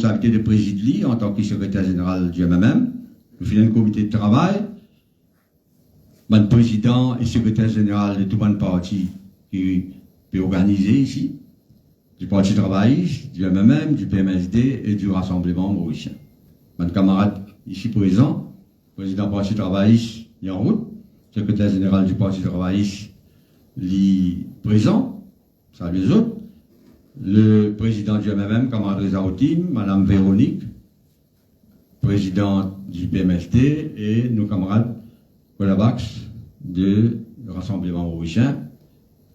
responsabilité de présider en tant que secrétaire général du MMM. Nous faisons un comité de travail. Le président et secrétaire général de tout le parti qui peut organiser ici, du Parti travailliste, du MMM, du PMSD et du Rassemblement mauricien. Mon camarade ici présent, président du Parti travailliste, il est en route, secrétaire général du Parti travailliste, il est présent, ça les autres. Le président du MMM, camarade Reza Outim, madame Véronique, président du PMSD et nos camarades Colabax du Rassemblement mauricien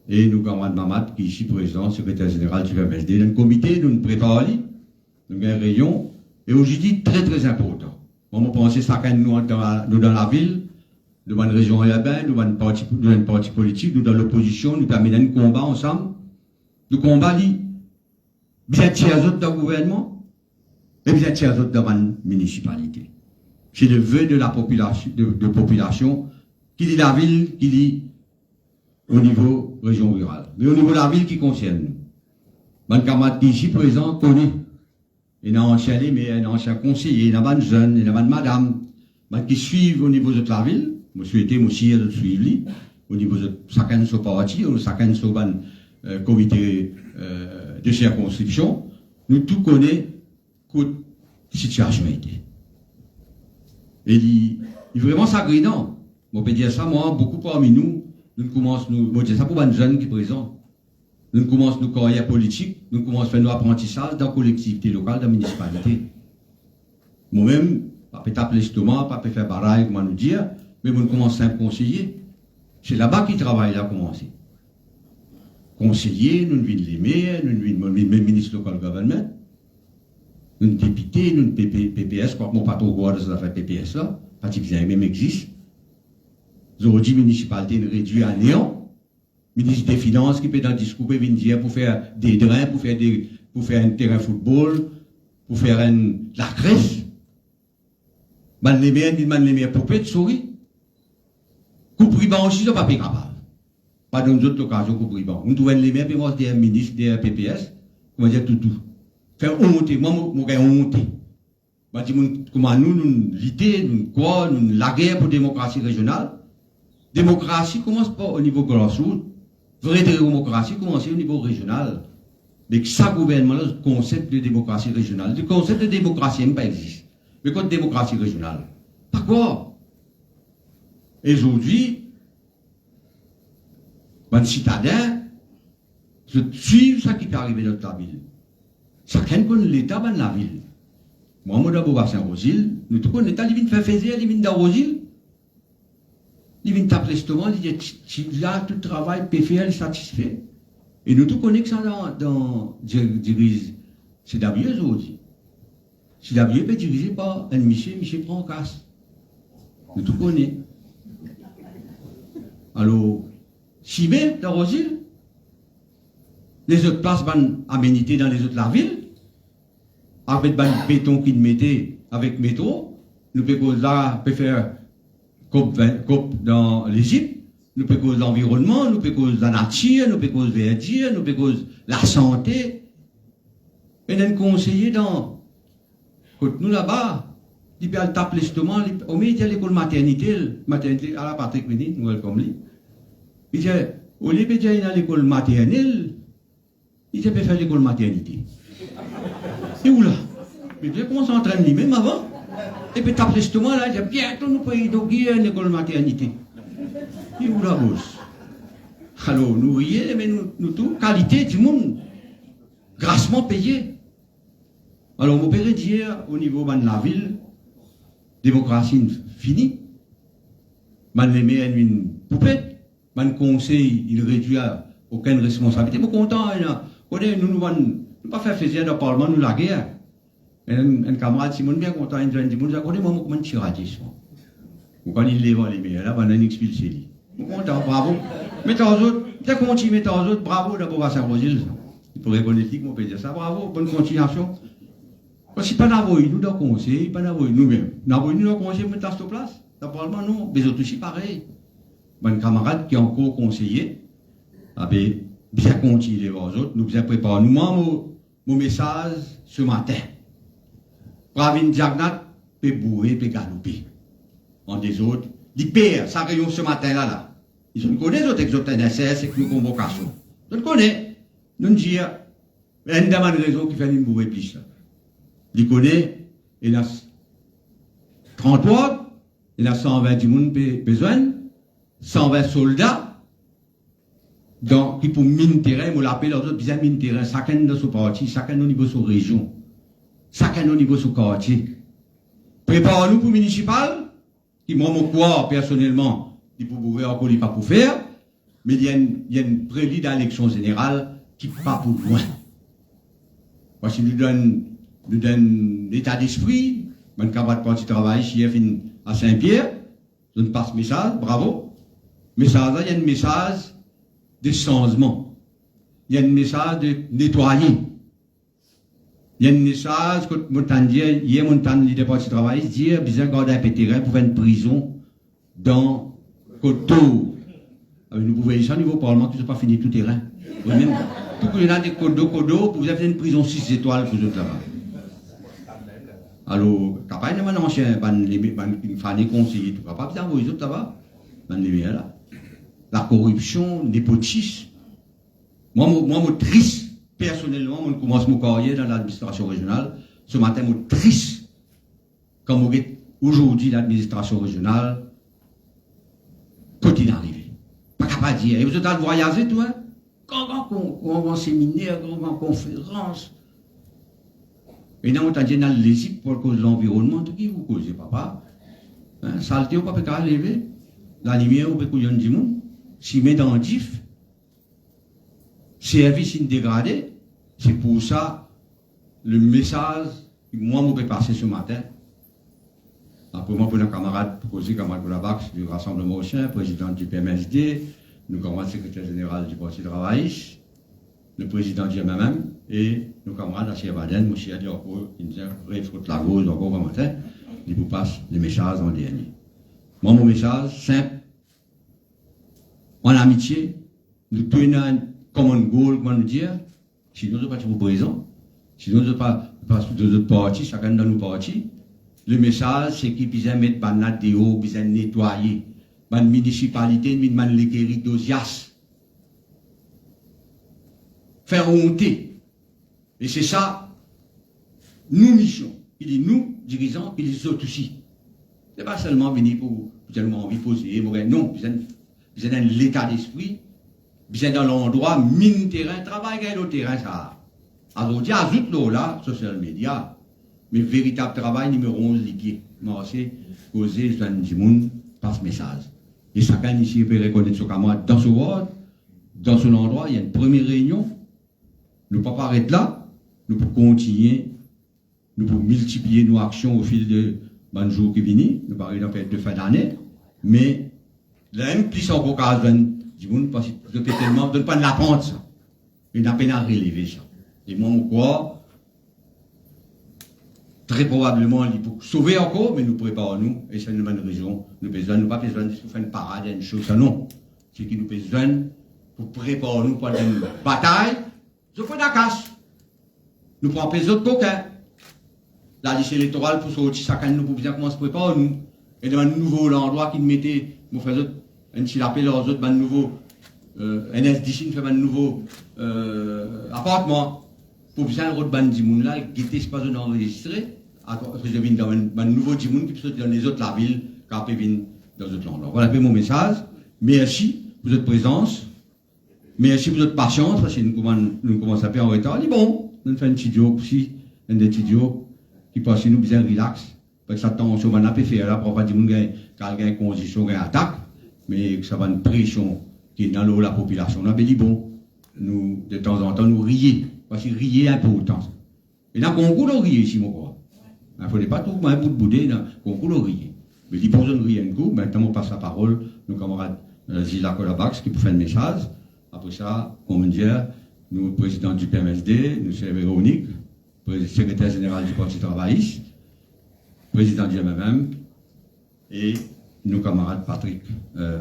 et nos camarades Mamad qui est ici présent, secrétaire général du PMSD. Dans le comité, nous nous préparons, nous avons une réunion et aujourd'hui très très important. On pense que chacun de nous dans la ville, nous dans la région urbaine, nous dans le parti politique, nous dans l'opposition, nous terminons un combat ensemble. Nous combattons bien tiers autres dans le gouvernement et bien tiers autres dans la municipalité. C'est le vœu de la population qui dit la ville, qui dit au niveau région rurale. Mais au niveau de la ville qui concerne nous. Mon camarade qui est ici présent connaît. Il y a un ancien mais un ancien conseiller, il y a un jeune, il y a une madame, qui suivent au niveau de la ville. Je souhaite aussi de suivre au niveau de chacun de son parti, ou chacun de son comité de circonscription. Nous tous connaissons toute situation était. Et il est vraiment sagrinant. On peut dire ça, moi, beaucoup parmi nous, nous commençons, moi, dire ça pour les jeunes qui sont présents. Nous commençons nos carrières politiques, nous commençons à faire nos apprentissages dans la collectivité locale, dans la municipalité. Moi-même, pas peut taper l'estomac, pas peut faire baraille, comment nous dire, mais nous commençons à conseiller. C'est là-bas qu'il travaille, là, commencer. Conseiller, nous venons les maires, nous venons le ministre local government, nous députés, nous PPS, quoi, moi, pas trop voir de cette affaire PPS là, parce que même existe. Aujourd'hui, la municipalité est réduite à néant. Ministre des Finances qui peut dans le discours dire pour faire des drains, pour faire un terrain de football, pour faire la crèche. Man les meilleurs poupées de souris. Coupe riban aussi, ça pas capable. Pas dans d'autres occasions coupe riban. On trouve les meilleurs, puis moi, des ministres, des PPS, comment dire tout. Faire honte, moi, j'ai honte. Bah, comment nous, l'idée, la guerre pour la démocratie régionale. Démocratie commence pas au niveau grassroots. Vraie démocratie commence au niveau régional. Mais ça, gouvernement, le concept de démocratie régionale. Le concept de démocratie même pas existe. Mais quoi de démocratie régionale? Pas quoi? Et aujourd'hui, les citadins, je suis ce qui est arrivé dans la ville. Chacun connaît l'État dans la ville. Moi, d'abord à Saint-Rosile, nous tous connaissons l'État, il vient faire faiser, il vient dans Rosile. Il vient taper l'estomac, il dit, là, tout le travail, PFL est satisfait. Et nous tous connaissons ça dans dirige CW aujourd'hui. CW est dirigé par un Michel prend casse. Nous tous connaissons. Alors, Chimé, dans Rosile, les autres places, aménité dans les autres la ville, avec le béton qu'ils mettaient avec métro, nous pouvons là, faire COP dans l'Égypte, nous pouvons cause l'environnement, nous pouvons cause la nature, nous pouvons cause verdure, nous pouvons cause la santé. Et nous conseiller dans, quand nous là-bas, il peut aller taper l'estomac, au milieu de l'école maternité à la Patrick Ménit, nous comme lui. Il dit, au lieu de aller à l'école maternelle, il peut faire l'école maternité. Et où là? Mais bien qu'on s'entraîne lui-même avant. Et puis tape l'estomac là, il dit bientôt nous pouvons inaugurer une école maternité. Et où la bosse? Alors nous rions, mais nous tout, qualité du monde, grassement payé. Alors on peut dire au niveau de la ville, démocratie finie. Man les met une poupette, man conseil, il réduit à aucune responsabilité. Mais content, nous ne pas faire plaisir dans le Parlement, nous la guerre. Un camarade Simon bien content, il dit, moi, comment tu as dit ça? Ou quand il lève les meilleurs, là, on a expulsé lui. Content, bravo. Mais t'as autres, t'as continué, mais t'as autres, bravo d'abord à Saint-Rosile. Il pourrait connaître, on peut dire ça, bravo, bonne continuation. Parce que pas d'avoir nous dans le conseil, pas d'avoir nous-mêmes. D'avoir nous dans le conseil, mettre à cette place. Dans le Parlement, non. Les autres aussi, pareil. Mon camarade qui est encore conseiller, avait bien continué les autres, nous bien préparé. Nous, mon message ce matin. Pravin Diagnat peut bourrer, peut galoper. En des autres, les pères, ça rayon ce matin-là. Ils ont connu les autres exotes NSS et une convocation. Ils ont connu. Nous disons, il y a une raison qui fait une bourrée plus. Ils connaissent, il y a 30 watts, il y a 120 personnes besoin, 120 soldats, donc, qui pour mine terrain, vous l'appelez les autres, bien mine terrain, chacun dans son parti, chacun au niveau de sa région, chacun au niveau de son quartier. Préparons-nous pour le municipal, qui, moi, je crois, personnellement, il peut bourrer encore, il pas pour faire, mais il y a une prélie dans l'élection générale qui n'est pas pour loin. Parce qu'il nous donne l'état d'esprit, mon camarade parti travail, chef à Saint-Pierre, je ne passe message, bravo. Message, il y a un message de changement. Il y a un message de nettoyer. Il y a un message que hier, mon parti travail, dire, besoin de garder un peu terrain pour faire une prison dans Coteau. Nous pouvons y ça au niveau parlement, tout n'est pas fini tout terrain. Même, tout que y a des Coteau, vous avez fait une prison 6 étoiles pour vous là-bas. Alors, capable de mon ancien, une famille conseiller, tout capable d'envoyer les autres là-bas. Là. La corruption, le népotisme. Moi, triste, personnellement, je commence mon carrière dans l'administration régionale. Ce matin, je triste. Comme aujourd'hui, l'administration régionale, peut-il arriver? Pas capable de dire. Et vous êtes allé voyager, toi? Quand on va en séminaire, quand on va en conférence. Et dans l'Égypte, pour cause de l'environnement, tout qui vous causez, papa. Hein, saleté, on ne peut pas lever. La lumière, on peut couiller du monde. Si met dans le DIF, service dégradé, c'est pour ça le message que moi, je peux passer ce matin. Après moi, pour nos camarades, pour causer camarades pour la BAC, du Rassemblement au Chien, président du PMSD, nos camarades secrétaire général du Parti travailliste, le président du MMM et nos camarades à Sierre-Baden, M. Adiorpo, qui nous a réfléchi la gauche encore un matin, il vous passe le message en dernier. Moi, mon message, simple, en amitié, nous tenons un common goal, comment nous dire, si nous ne sommes pas pour présent, si nous ne sommes pas d'autres partis, chacun dans nos partis, le message, c'est qu'il faut mettre banat de haut, il faut nettoyer, la municipalité, il faut l'équerri d'Ozias. Faire monter. Et c'est ça, nous mission. Il dit nous, dirigeants, puis les autres aussi. Ce n'est pas seulement venir pour tellement envie de poser, non, vous êtes dans l'état d'esprit, vous êtes dans l'endroit, mine terrain, travail dans le terrain, ça. Alors, il y a tout là, social media, mais véritable travail numéro 11, liquide. Marcher, causer, du monde, passe message. Et chacun ici peut reconnaître ce camarade dans ce ward, dans son endroit, il y a une première réunion. Nous ne pouvons pas arrêter là, nous pouvons continuer, nous pouvons multiplier nos actions au fil de jours qui viennent, nous pouvons arriver en fait de fin d'année, mais la même plus en occasion du monde, parce que je peux tellement, ne pas de la pente, ça. Il n'a pas à relever ça. Et moi, je crois, très probablement, il faut sauver encore, mais nous préparons-nous, et c'est une bonne raison. Nous n'avons pas besoin de faire une parade, une chose, ça non. C'est qu'il nous besoin pour préparer-nous pour une bataille. Je fais la casse. Nous prenons les autres coquins. La liste électorale pour sortir chacun de nous pour bien comment se préparer nous. Et dans un nouveau endroit qui nous mettait, nous faisons un petit appel aux autres, un nouveau NS10, nous faisons un nouveau appartement. Pour bien le ban du monde là, qui était pas enregistré, après je viens dans un nouveau du monde qui peut dans les autres la ville, qui peut venir dans les autres endroits. Voilà mon message. Merci pour votre présence. Merci pour votre patience, parce que nous commençons à faire en retard. Il est bon, nous faisons un petit joke aussi, un des petits jokes qui passe nous bien relax. Parce que ça tombe sur un peu faire là, pour pas dire qu'il y a une condition, une attaque, mais que ça va une pression qui est dans l'eau la population. Là, il est bon, nous, de temps en temps, nous rions, parce que rier est important. Et dans le concours, on rit ici, mon croix. Il ne faut pas tout un bout de boudé dans le concours, on rit. Mais il faut nous rire un coup, maintenant on passe la parole, nos camarades Zila Kolabax, qui peut faire un message. Après ça, on me dit, nous, président du PMSD, nous sommes Véronique, secrétaire général du Parti travailliste, président du MMM, et nos camarades Patrick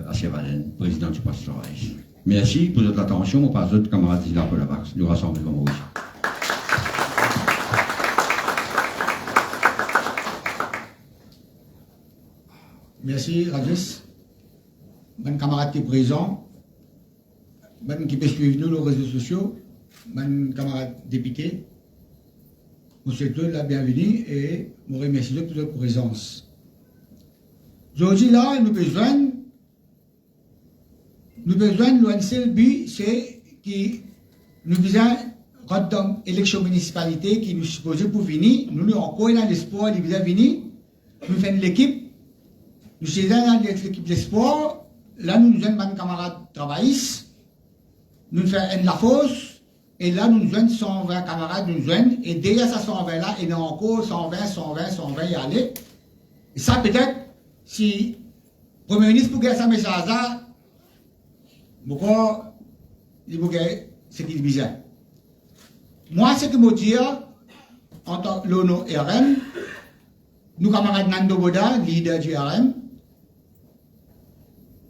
Assévalen, président du Parti travailliste. Merci pour votre attention. On passe à d'autres camarades Zila Kolabax, du Rassemblement Maurice. Merci, Rajesh. Mes camarades qui sont présents, mes qui peuvent suivre nous les réseaux sociaux, mes camarades députés, je vous souhaite la bienvenue et je vous remercie pour leur présence. Aujourd'hui, là, nous besoin de l'ONCL but, c'est que nous besoin dans l'élection municipalité qui nous supposait pour venir, nous encore dans l'espoir de venir, nous faisons l'équipe, nous sommes dans l'équipe d'espoir, là nous avons des camarades travaillistes, nous faisons la fosse, et là nous avons 120 camarades, et derrière ces 120 là, il y a encore 120 y aller. Et ça peut-être, si le Premier ministre pour gagner sa message là, pourquoi il faut gagner ce qu'il dit. Moi, ce que je veux dire, en tant que l'ONU RM, nous camarades Nando Boda, leader du RM,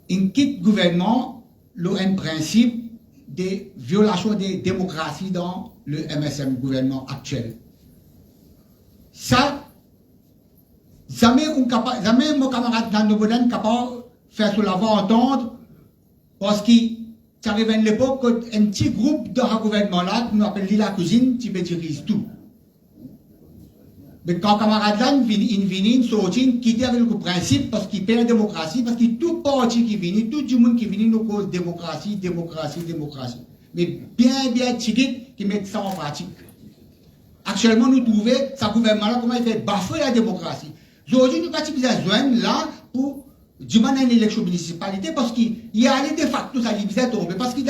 un quitte gouvernement, l'ON principe des violations des démocraties dans le MSM gouvernement actuel. Ça, jamais mon camarade Nando Boda n'est capable de faire sur la voie entendre parce que ça arrive à l'époque qu'un petit groupe dans le gouvernement là, nous appelle la cuisine, qui dirige tout. Mais quand camarade là, ils sortent, quitter avec le principe parce qu'ils paient la démocratie, parce que tout parti qui vient, tout le monde qui vient, nous cause démocratie. Mais bien ticket qui mettent ça en pratique. Actuellement, nous trouvons ce gouvernement là, comment il fait bafouer la démocratie. Aujourd'hui, nous avons besoin là pour du moins une élection municipalité parce qu'il y a de facto ça dit tomber parce que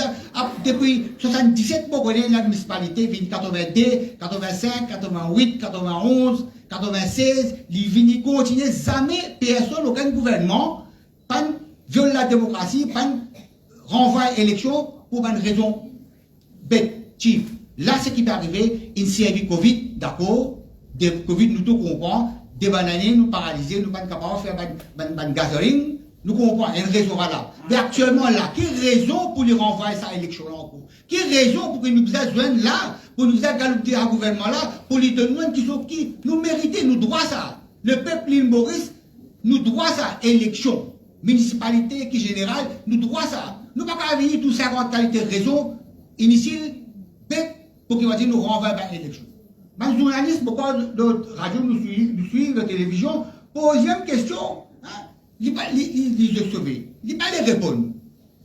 depuis 77 pour connaître la municipalité 82 85 88 91 96 les vini continuer jamais personne aucun gouvernement pas viole la démocratie pas renvoie à l'élection pour une raison bête chief là ce qui peut arriver une série Covid d'accord de Covid nous tout comprend des bananes, nous paralyser, nous pas capables de faire une gathering, nous comprenons une raison valable. Mais actuellement là, quelle raison pour lui renvoyer sa élection en cours? Quelle raison pour que nous besoin là, pour nous galoper à gouvernement là, pour lui donner qui nous méritons, nous droit ça. Le peuple l'île Maurice, nous droit ça, élection, municipalité qui générale, nous droit ça. Nous pas qu'à venir tout 50 qualités de raison, initial, pour qu'il va dire nous renvoyer à l'élection. Les journalistes, pourquoi d'autres radios nous suivent, la télévision, posent question, ils les sauver, ils ne pas les répondre.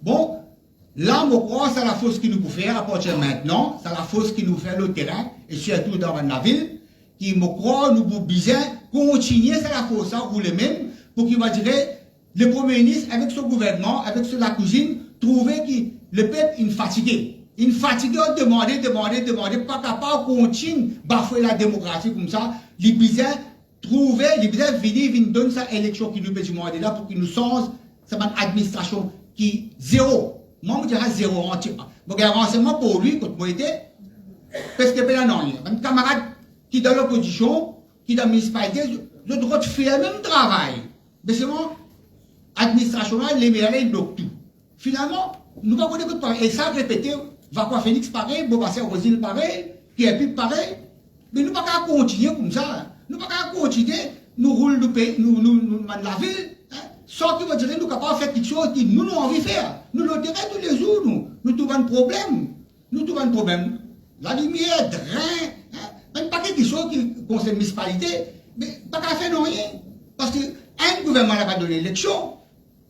Bon, là, je crois que c'est la force qui nous peut faire à partir de maintenant, c'est la force qui nous fait le terrain, et surtout dans la ville, qui, je crois, nous pouvons bien continuer, c'est la force, pour les mêmes, pour qu'il va dire, le Premier ministre, avec son gouvernement, avec la cuisine, trouver que le peuple est fatigué. Une fatigue de demander, pas capable de continuer à bafouer la démocratie comme ça. Les bizarres trouver, les bizarres venir donner sa élection qui nous peut demander là pour qu'il nous change, c'est une administration qui zéro. Moi, je dirais zéro entier. Donc, il y a un renseignement pour lui, quand moi j'étais, parce que ben non, un camarade qui est dans l'opposition, qui est dans la municipalité, le droit de faire le même travail. Mais c'est bon, administration là, les meilleurs, ils bloquent tout. Finalement, nous ne pouvons pas et ça répéter. Va quoi Félix pareil, Bobasser Rosile pareil, Pierre Pipe pareil. Mais nous ne pouvons pas continuer comme ça. Nous ne pouvons pas continuer, nous roulons le pays, nous la ville, sans qu'il va dire nous sommes capables de faire quelque chose que nous avons envie de faire. Nous le dirons tous les jours, nous trouvons un problème. Nous trouvons un problème. La lumière, drain, même pas quelque chose qui concerne la municipalité, mais pas qu'à faire rien. Parce qu'un gouvernement n'a pas donné l'élection.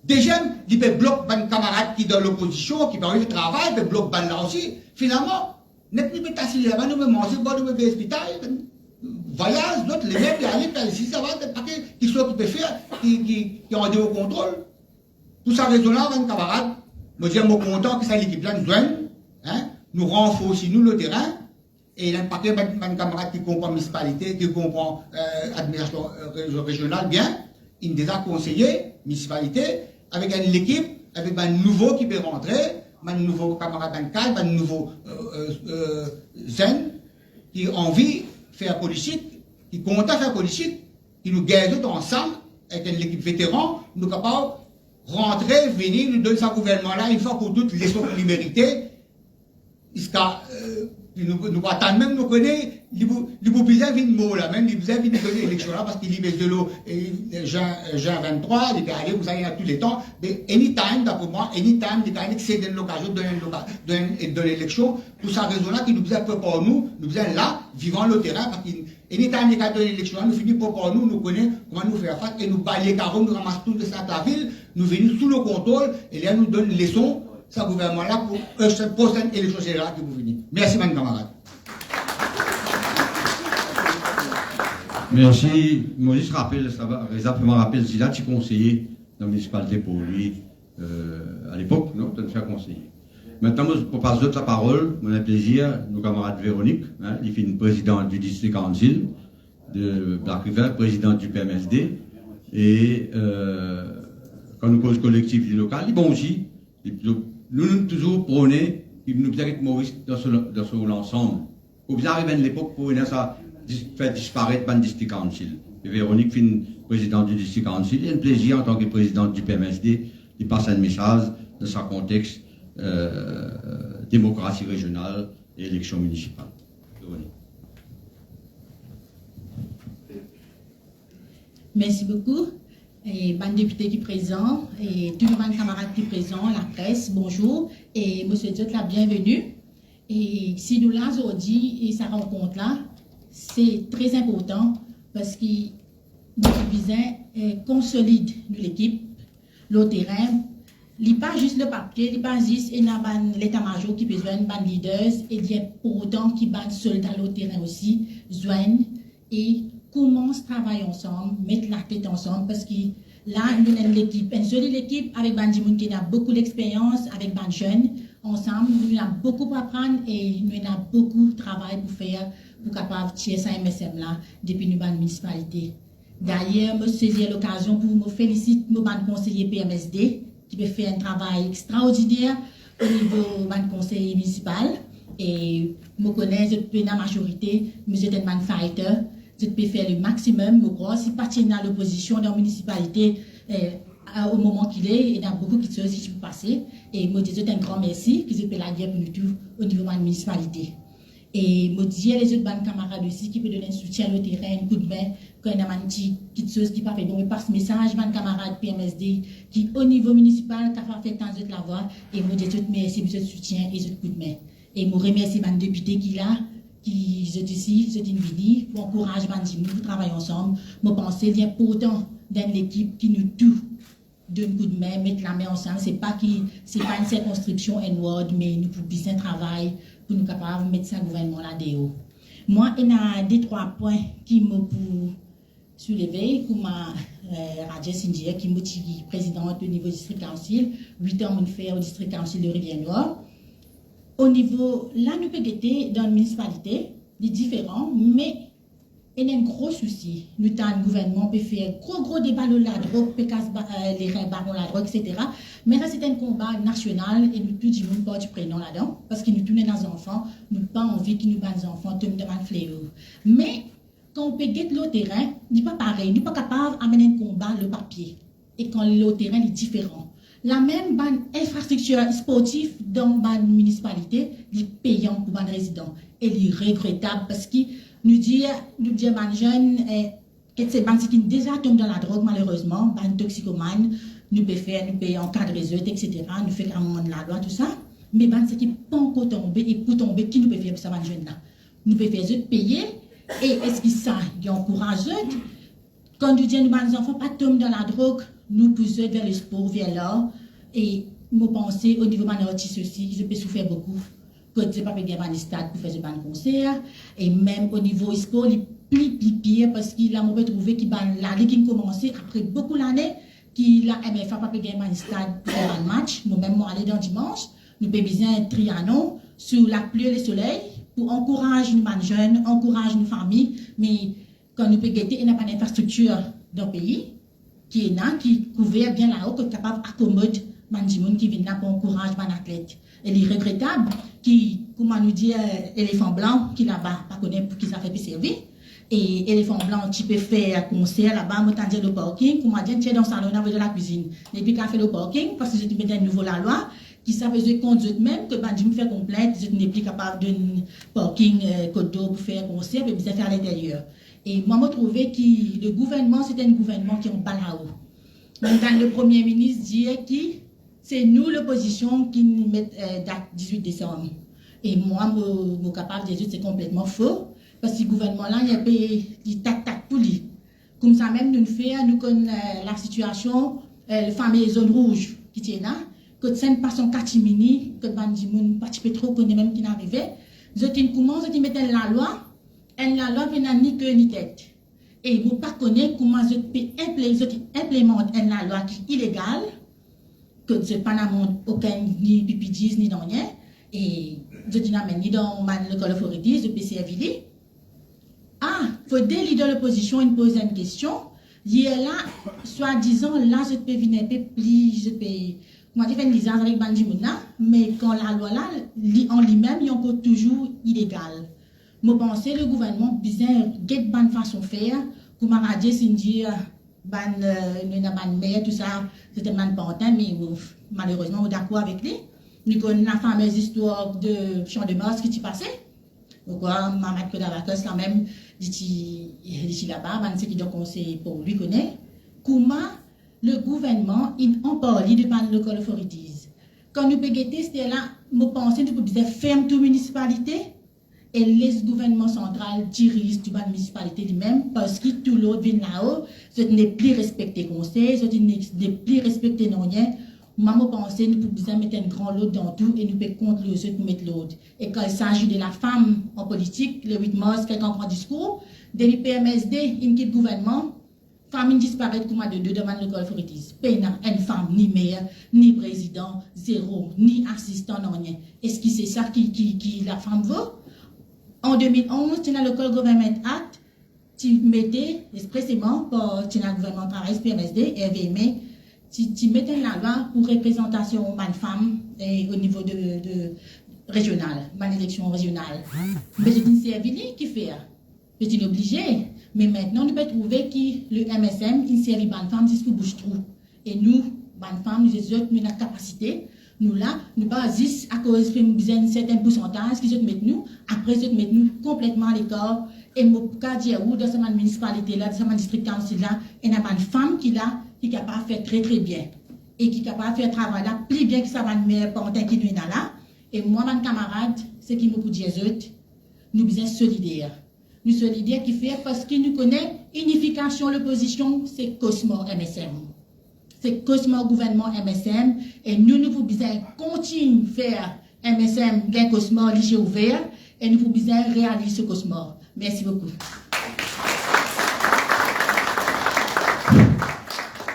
Déjà, il peut bloquer un camarade qui est dans l'opposition, qui peut avoir le travail, il peut bloquer là aussi. Finalement, nous ne pouvons pas s'assurer là-bas, nous pouvons manger, nous pouvons aller à l'hôpital, voyage, d'autres, les mecs, aller, ici, ça va, des paquets qui sont occupés faire, qui ont des hauts contrôles. Pour cette raison-là, un camarade, je suis content que ça l'équipe-là nous joigne, nous renforcer nous le terrain, et il y a un paquet de camarades qui comprend la municipalité, qui comprend l'administration régionale bien, il nous a conseillé, municipalité, avec une équipe, avec un nouveau qui peut rentrer, un nouveau camarade dans le cadre, un nouveau zen, qui a envie de faire politique, qui compte à faire politique, qui nous gagne ensemble, avec une équipe vétéran, nous sommes capables de rentrer, venir, nous donner ce gouvernement-là, une fois pour toutes, les choses qu'il méritait, jusqu'à nous attendons même, nous connaissons, les besoin viennent mot là, même les besoins viennent de l'élection là, parce qu'il y a de l'eau, Jean 23, il est allé, vous allez à tous les temps, mais anytime, d'après moi, anytime, il est excédé l'occasion de l'élection, pour sa raison-là, qui nous besoin pour nous besoin là, vivant le terrain, parce qu'il anytime, il y a de l'élection, nous finissons pour nous, nous connaissons comment nous faire face, et nous balayons carreaux, nous ramassons tout de ça la ville, nous venons sous le contrôle, et là, nous donne une leçon, ce gouvernement-là, pour cette prochaine élection générale qui vous venez. Merci, mes camarades. Merci. Moi, je rappelle, ça va, me rappelle, si là, tu conseiller dans la municipalité pour lui, à l'époque, non, tu as fait conseiller. Maintenant, moi, pour passer la parole, mon plaisir, nos camarades Véronique, hein, il fait une présidente du district council de Black River, présidente du PMSD, et quand nous cause collectif du local, il est bon aussi. Nous toujours prôné, il nous bien être Maurice dans ce rôle ensemble. Au bien arriver à l'époque pour ça faire disparaître le district council. Et Véronique fait une présidente du district council. Il a un plaisir en tant que présidente du PMSD, il passe un message dans son contexte démocratie régionale et élection municipale. Véronique. Merci beaucoup. Et ban député qui est présent, et tous les camarades qui sont présents, la presse, bonjour, et monsieur Diot, la bienvenue. Et si nous là aujourd'hui, et sa rencontre-là, c'est très important parce que nous visons consolide l'équipe, le terrain. Il n'est pas juste le papier, il n'est pas juste l'état-major qui besoin de leaders, et il y a pour autant qui bat soldats le terrain aussi, joignent et commence à travailler ensemble, mettre la tête ensemble, parce que là, nous avons l'équipe, une jolie équipe avec des gens qui ont beaucoup d'expérience, avec des jeunes, ensemble, nous avons beaucoup à apprendre et nous avons beaucoup de travail pour faire, pour capable de tirer ça MSM là, depuis nous, la municipalité. D'ailleurs, je saisis l'occasion pour me féliciter mon conseiller PMSD, qui peut faire un travail extraordinaire au niveau du conseil municipal. Et je connais, je peux la majorité, mais je suis un fighter. Je peux faire le maximum, je crois, si parti dans l'opposition dans la municipalité au moment qu'il est, il y a beaucoup de choses qui peuvent passer. Et je dis un grand merci, que je peux la dire pour nous tous au niveau de la municipalité. Et je dis les autres camarades aussi qui peuvent donner un soutien au terrain, un coup de main, quand il y a des petites choses qui peuvent faire. Donc, je passe message, mes camarades PMSD, qui au niveau municipal, qui ont fait tant de la voix. Et je dis tout merci pour ce soutien et ce coup de main. Et je remercie les députés qui là. Qui je ici, je dis pour encourager pour travailler ensemble. Je pense qu'il y a important dans l'équipe qui nous tout donne coup de main, mettre la main ensemble. C'est pas une circonscription N-word, mais nous pouvons bien travailler pour nous capables de mettre ça gouvernement là dedans. Moi, il y a des trois points qui me pour soulever, comme Raja Sindia, qui est présidente au niveau du district council, 8 ans on fait au district council de Rivière-Noire. Au niveau, là, nous pouvons guetter dans la municipalité, des différents, mais il y a un gros souci. Nous avons un gouvernement qui peut faire un gros débat sur la drogue, les barons la drogue, etc. Mais là, c'est un combat national et nous, tout le monde porte prénom là-dedans, parce que nous tournons nos enfants, nous n'avons pas envie que nous nos enfants tombent dans le fléau. Mais quand on peut guetter le terrain, il n'est pas pareil, nous ne sommes pas capables d'amener un combat le papier. Et quand le terrain est différent. La même infrastructure sportive dans la municipalité est payante pour les résidents. Et elle est regrettable parce que nous disons les jeunes que ces bandes qui déjà tombent dans la drogue, malheureusement, les toxicomanes, nous pouvons encadrer les autres, etc. Nous faisons carrément de la loi, tout ça. Mais ceux qui ne peuvent pas encore tomber et pour tomber, qui nous peut faire pour ça, les jeunes là? Nous pouvons faire les autres payer. Et est-ce qu'ils ça, ils encouragent eux? Quand nous disons que nos enfants ne pas tomber dans la drogue, nous poussons vers le sport, vers l'art. Et je pense au niveau de l'artiste aussi, je peux souffrir beaucoup. Quand je ne peux pas faire des stades pour faire des concerts. Et même au niveau sport, il est plus pire parce qu'il a trouvé qu'il l'année qui a commencé, après beaucoup d'années, qu'il a MFA pas faire des stades pour faire un match. Nous-mêmes, nous allons dans dimanche, nous pouvons besoin un trianon sur la pluie et le soleil pour encourager nos jeunes, encourager nos familles. Mais quand nous pouvons guetter, il n'y a pas d'infrastructure dans le pays qui est là, qui couvert bien là-haut, qui est capable d'accommoder les gens qui viennent là pour encourager les athlètes. Elle est regrettable, qui, comment nous dit, éléphant blanc, qui là-bas, pas connaît pour qui ça fait plus servir. Et éléphant blanc, tu peux faire un concert là-bas, moi t'en dire le parking, comment dire, tu es dans le salon avec de la cuisine. Et puis, quand fait le parking, parce que je te mets de nouveau la loi, qui savent conduire même que bandit me fait complainte, je n'ai plus capable de parking côte d'eau pour faire concert, mais bien faire à l'intérieur. Et moi, je trouvais que le gouvernement, c'était un gouvernement qui est en bas là-haut. Quand le Premier ministre dit que c'est nous, l'opposition, qui nous mettons date 18 décembre. Et moi, je suis capable de dire que c'est complètement faux. Parce que le gouvernement-là, il y a des tac-tac pour lui. Comme ça même, nous connaissons la situation, les fameux zones rouges qui tiennent là. Que ça ne passe en catimini, que bandit moun participe trop, qu'on est même qui n'arrivait. Je dis comment je mettre la loi n'a ni queue ni tête. Et vous ne connaissez pas comment je peux implémenter la loi qui est illégale, que je n'ai pas aucun ni pipidis ni rien. Et je dis ni dans le Local Authority, je peux servir. Ah, il faut des leaders de l'opposition, ils posent une question. Il est là, soi-disant, là, je peux venir un peu plus, je peux. Moi, j'ai fait une licence avec Bandi Mouna, mais quand la loi là, en lui-même, il est encore toujours illégal. Je pense que le gouvernement besoin de bonne façon de faire, comme on a dit, c'est dire, ban maire, tout ça, c'était man pantin, mais malheureusement, on est d'accord avec lui. Nous connaissons la fameuse histoire de Champ de Mars qui s'est passé. Pourquoi, maman que d'Avacos, quand même, dit là-bas, c'est qui donc on sait pour lui connaître. Comment le gouvernement, il en parle devant le Local Authorities. Quand nous payons, c'était là, nous pensons que nous pouvons fermer toute municipalité et les gouvernements centrales dirigent toute la municipalité lui-même parce que tout l'autre vient là-haut, ce n'est plus respecté le conseil, ce n'est plus respecté non rien. Maman pensait nous pouvons mettre un grand lot dans tout et nous pouvons contre les autres mettre l'autre. Et quand il s'agit de la femme en politique, le 8 mars, quelqu'un prend discours, depuis PMSD, une quitte gouvernement, femme disparaît comme de deux demandes local authorities. Pena, une femme, ni maire, ni président, zéro, ni assistant, non rien. Est-ce que c'est ça qui la femme veut? En 2011, tu as le Local Government Act, tu mettais expressément pour tu as le gouvernement travail PMSD, RVM, tu mettais la loi pour représentation de femme au niveau de régional, de l'élection régionale. Mais je dis c'est Avili qui fait. C'est obligé. Mais maintenant, nous pouvons trouver que le MSM, il sert les bonnes femmes jusqu'au bouche trou. Et nous, bonnes femmes, nous avons la capacité. Nous là, nous pas juste à cause de un certain pourcentage qui se mettent nous, après se mettent nous complètement à l'écart. Et mon cas dire où dans cette municipalité là, dans cette district council là, il y a une femme qui là, qui est capable de faire très très bien. Et qui est capable de faire travail là, plus bien que ça va me porter qui nous là. Et moi, mon camarade, ce qui me dit nous sommes solidaires. Nous sommes solidaires qui fait parce qu'il nous connaît, unification, l'opposition, c'est Cosmo MSM. C'est Cosmo gouvernement MSM. Et nous pouvons continuer à faire MSM, gain Cosmo, lycée ouvert. Et nous pouvons réaliser ce Cosmo. Merci beaucoup.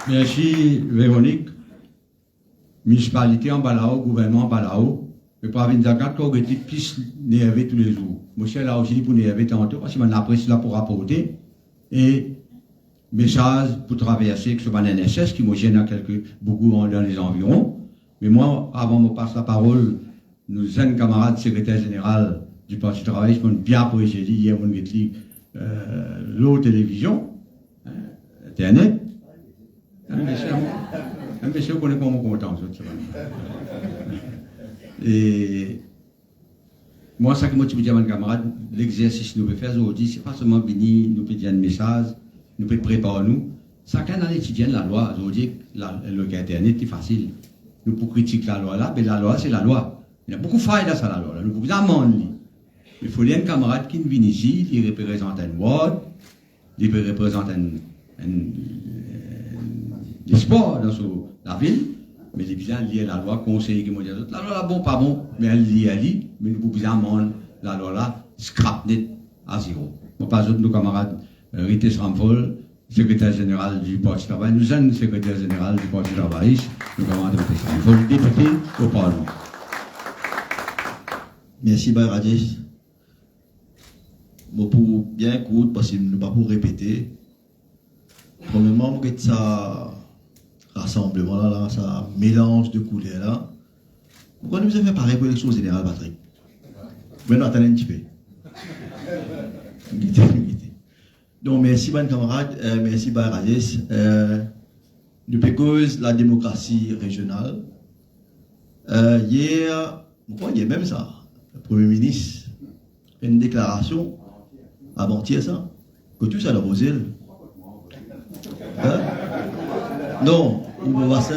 Merci, Véronique. Municipalité en Balao, gouvernement en Balao. Le province d'Agat, qu'on était plus nerveux tous les jours. Moi, je suis là aussi pour nerver tantôt, parce que je apprécie là pour rapporter. Et message pour traverser, que ce soit NSS, qui me gêne beaucoup dans les environs. Mais moi, avant de me passer la parole, nous sommes camarades secrétaire général du Parti du Travail, je m'en bien apprécié hier, on a l'autre télévision, Internet. Un monsieur qu'on est pas content, et moi, ça qui me motive à mon camarade, l'exercice que nous pouvons faire aujourd'hui, c'est pas seulement venir, nous pouvons dire un message, nous pouvons préparer nous. Chacun dans l'étudiant, la loi, aujourd'hui, le Internet est facile. Nous pouvons critiquer la loi là, mais la loi, c'est la loi. Il y a beaucoup de failles dans ça, la loi. Nous pouvons amender. Mais il faut un camarade qui vient ici, qui représente un ward, qui représente un sport dans la ville. Mais les gens liés à la loi, conseiller qui m'ont dit, la loi là, bon, pas bon, mais elle lie à lui, mais nous pouvons amender la loi là, scrap net à zéro. Moi, pas autres, nos camarades, Rité Sramfol, secrétaire général du Parti du Travail, nous sommes secrétaire général du Parti du Travail, nos camarades Rité Sramfol, député au Parlement. Merci, Baye Rajesh. Bon, pour bien écouter, parce que nous ne pas pour répéter. Premièrement, vous êtes ça. Rassemblement là, ça mélange de couleurs là. Pourquoi nous avons fait pareil pour l'élection générale, Patrick? Maintenant, attendez un petit peu. Donc, merci, bon camarade, merci, Baye Rajesh. Depuis cause la démocratie régionale, Hier, pourquoi il y a même ça? Le Premier ministre fait une déclaration avant-hier, ça, que tout ça, la Roselle. Hein? Non, il va voir ça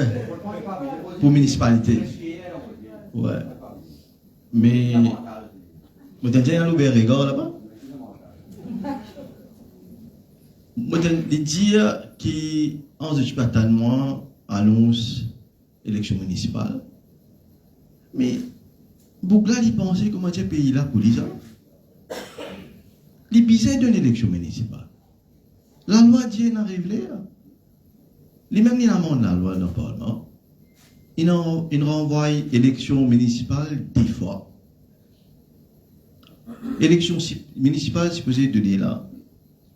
pour municipalité. Ouais. Mais, vous avez déjà un regard là-bas? Vous avez dire qu'en ce mois, annonce élection municipale. Mais, beaucoup là, ils pensaient comment ce pays-là pour les gens. Il bisait d'une élection municipale. La loi dit n'arrive là. Les mêmes ni l'amende la loi dans le Parlement. Il renvoie élection municipale 10 fois. Élection municipale supposée donner là.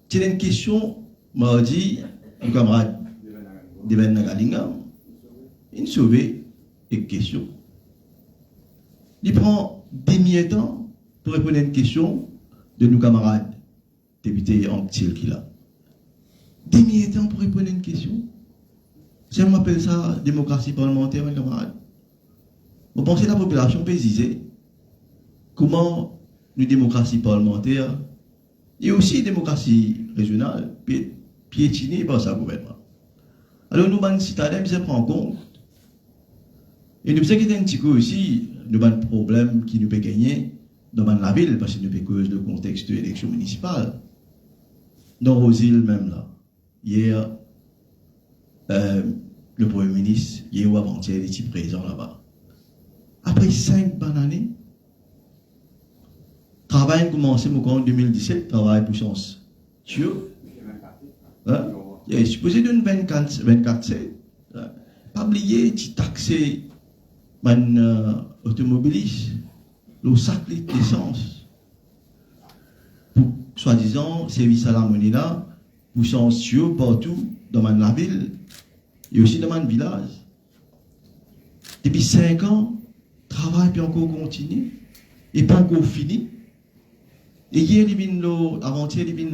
C'est une question, m'a dit, un camarade de Nagalinga, il sauvé une question. Il prend 10 minutes temps pour répondre à une question de nos camarades députés en petit qui là. 10 minutes temps pour répondre à une question. Si on appelle ça démocratie parlementaire, mes camarades. Vous pensez que la population peut disait comment une démocratie parlementaire et aussi une démocratie régionale peut piétiner par sa gouvernement. Alors nous, les citadins, nous prenons en compte. Et nous avons un petit peu aussi, nous avons un problème qui nous peut gagner dans la ville, parce que nous avons cause de contexte de l'élection municipale. Dans Rosil même là, hier, le Premier ministre, hier ou avant-hier, il était présent là-bas. Après 5 bonnes années, travail a commencé en 2017, travail pour chance. Sûr? Hein? Il est supposé donner 24 c'est. Pas oublier, tu taxes un automobiliste, le sac d'essence. Pour, soi-disant, service à la monnaie là, pour chance partout, dans la ville, et aussi dans le village. Depuis 5 ans, travail puis encore continue, et pas encore fini. Et hier, avant-hier, il vient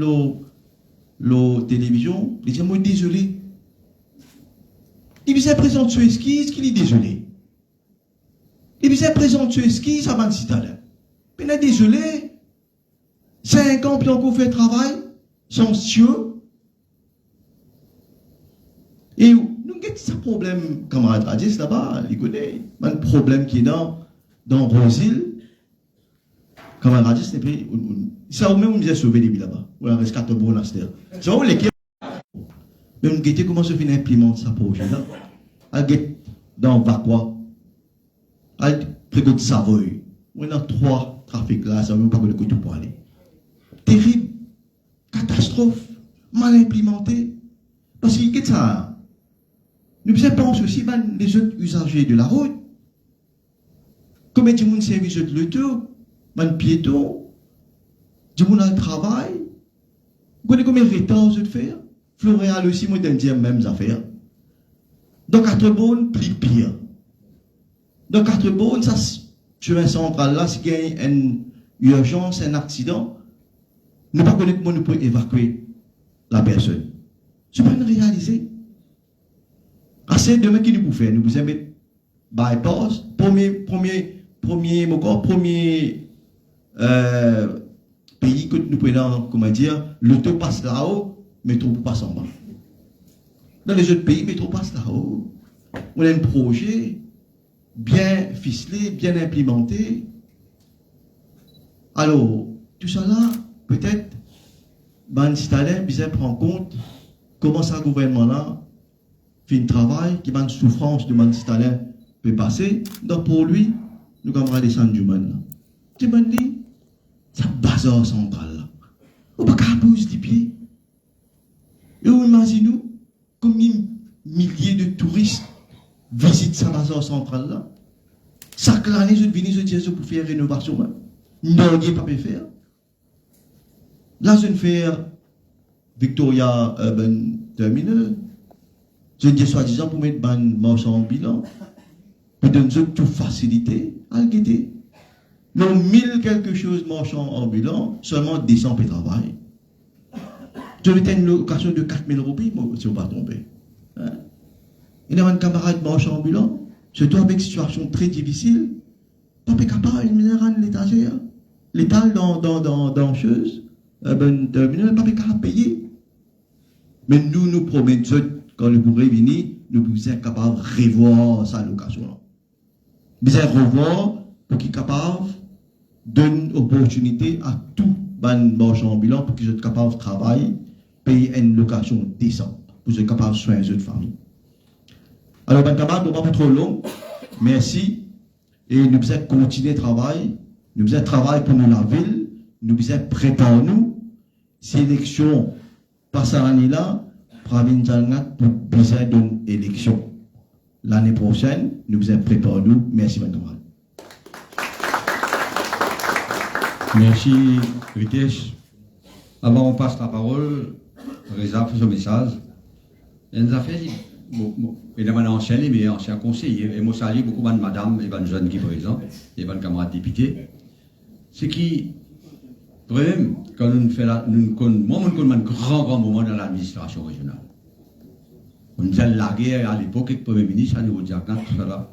la télévision, il dit, moi, désolé. Il vient présenter sur esquisse, qu'il est désolé. Il vient présenter sur esquisse avant le citadin. Il est désolé. 5 ans, puis encore fait travail, sans cieux. Et nous avons ce problème, camarade Radis, là-bas, il connaît. Un problème qui est dans Rosil. Camarade Radis, c'est pas. Ça, ou même, on nous a sauvé les billes là-bas. Ou la rescate au monastère. Ça, on l'équipe. Mais on a comment se fait implémenter ça projet là. Elle est dans Vakwa. Elle est près de Savoie. On a 3 trafics là, ça ne veut pas que le côté pour aller. Terrible. Catastrophe. Mal implémenté. Parce qu'il y a ça. Nous pensons aussi les autres usagers de la route. Comme du monde service de l'auto, les piétons, du monde dans le travail. Vous connaissez combien de temps vous faire? Floréal aussi, moi, je dis mêmes affaires. Dans 4 bonnes, plus pire. Dans 4 bonnes, ça, sur un central là, s'il y a une urgence, un accident, nous ne connaissons pas comment nous pouvons évacuer la personne. Ce n'est pas réalisé. Assez de mecs qui nous pouvons faire. Nous pouvons mettre bypass, premier pays que nous prenons, comment dire, l'auto passe là-haut, métro passe en bas. Dans les autres pays, métro passe là-haut. On a un projet bien ficelé, bien implémenté. Alors, tout ça là, peut-être, les citadins bien prendre en compte comment ce gouvernement-là fait un travail qui va une souffrance de les citadins peut passer. Donc, pour lui, nous avons descendre du monde. Tu m'as dit, c'est un bazar central là. On ne peut pas poser des pieds. Et vous imaginez combien de milliers de touristes visitent ce bazar central là. Chaque année, je viens, je dis, pour faire rénovation. Non, il n'y a pas pu faire. Là, je vais faire Victoria Urban Terminal. Je dis soi-disant pour mettre un marchand en bilan. Pour donner toute facilité à le guetter. Non, 1000 quelque chose marchands ambulants, seulement 200 pour travail. Je vais une location de 4000 roupies, si on ne va pas tomber. Hein? Il y a un camarade marchand ambulant, surtout avec une situation très difficile, pas capable de rendre l'étagère, l'étal dans chose, ben, pas capable de payer. Mais nous promettons, quand le bourré vient, nous sommes capables de revoir sa location. Nous sommes revoir pour qu'il soit capable de donner opportunité à tout les marchand ambulant pour qu'ils soient capables de travailler, payer une location décente, pour être capables de soigner les autres familles. Alors, ben camarades, nous ne pas trop long. Merci. Et nous devons continuer le travail. Nous devons travailler pour nous la ville. Nous devons préparer nous. Si l'élection passe à l'année-là, Pravin Jalngat pour besoin d'une élection. L'année prochaine, nous devons préparer nous. Merci, mes camarades. Merci, Ritesh. Avant on passe la parole, Reza fait son message. Il nous a fait, évidemment, mais ancien conseiller, et moi salue beaucoup de madame et de jeunes qui sont présents, et de camarades députés. C'est qui, vraiment, quand nous faisons, moi, je connais un grand moment dans l'administration régionale. On nous a largué à l'époque avec le Premier ministre, à nous dire, tout ça là,